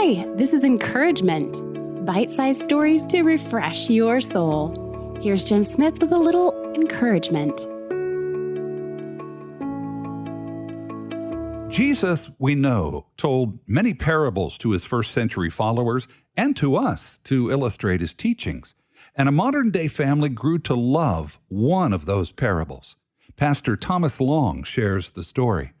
Hi, this is Encouragement, bite-sized stories to refresh your soul. Here's Jim Smith with a little encouragement. Jesus, we know, told many parables to his first-century followers and to us to illustrate his teachings. And a modern-day family grew to love one of those parables. Pastor Thomas Long shares the story.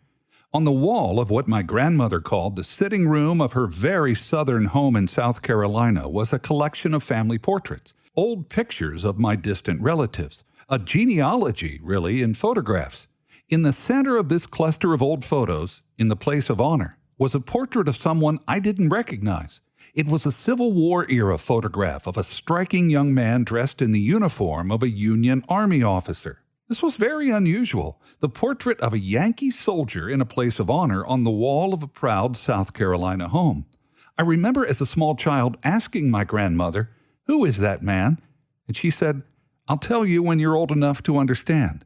On the wall of what my grandmother called the sitting room of her very southern home in South Carolina was a collection of family portraits, old pictures of my distant relatives, a genealogy, really, in photographs. In the center of this cluster of old photos, in the place of honor, was a portrait of someone I didn't recognize. It was a Civil War-era photograph of a striking young man dressed in the uniform of a Union Army officer. This was very unusual, the portrait of a Yankee soldier in a place of honor on the wall of a proud South Carolina home. I remember as a small child asking my grandmother, "Who is that man?" And she said, "I'll tell you when you're old enough to understand."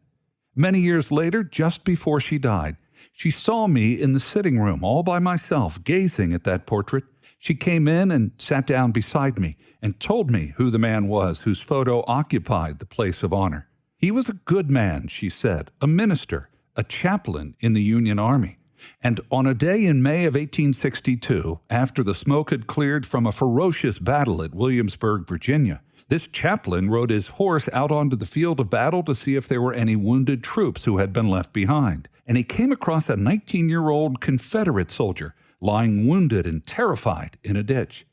Many years later, just before she died, she saw me in the sitting room all by myself gazing at that portrait. She came in and sat down beside me and told me who the man was whose photo occupied the place of honor. He was a good man, she said, a minister, a chaplain in the Union Army. And on a day in May of 1862, after the smoke had cleared from a ferocious battle at Williamsburg, Virginia, this chaplain rode his horse out onto the field of battle to see if there were any wounded troops who had been left behind. And he came across a 19-year-old Confederate soldier lying wounded and terrified in a ditch.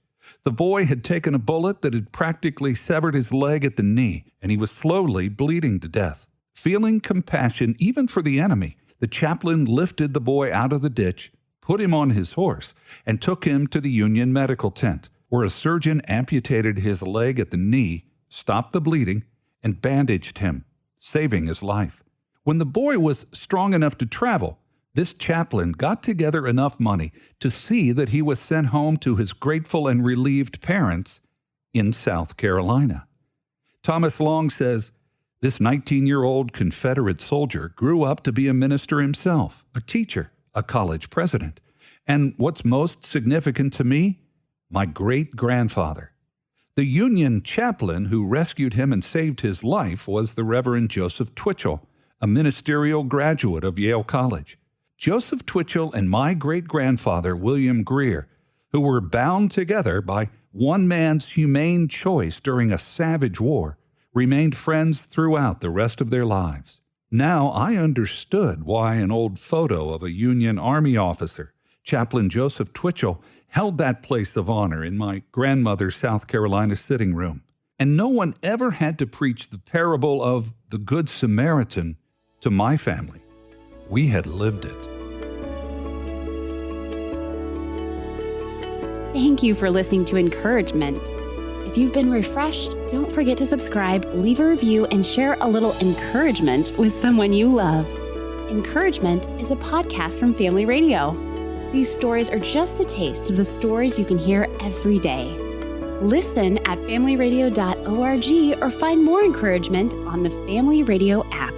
The boy had taken a bullet that had practically severed his leg at the knee, and he was slowly bleeding to death. Feeling compassion even for the enemy, the chaplain lifted the boy out of the ditch, put him on his horse, and took him to the Union medical tent, where a surgeon amputated his leg at the knee, stopped the bleeding, and bandaged him, saving his life. When the boy was strong enough to travel, this chaplain got together enough money to see that he was sent home to his grateful and relieved parents in South Carolina. Thomas Long says, this 19-year-old Confederate soldier grew up to be a minister himself, a teacher, a college president, and what's most significant to me, my great-grandfather. The Union chaplain who rescued him and saved his life was the Reverend Joseph Twitchell, a ministerial graduate of Yale College. Joseph Twitchell and my great-grandfather, William Greer, who were bound together by one man's humane choice during a savage war, remained friends throughout the rest of their lives. Now I understood why an old photo of a Union Army officer, Chaplain Joseph Twitchell, held that place of honor in my grandmother's South Carolina sitting room. And no one ever had to preach the parable of the Good Samaritan to my family. We had lived it. Thank you for listening to Encouragement. If you've been refreshed, don't forget to subscribe, leave a review, and share a little encouragement with someone you love. Encouragement is a podcast from Family Radio. These stories are just a taste of the stories you can hear every day. Listen at familyradio.org or find more encouragement on the Family Radio app.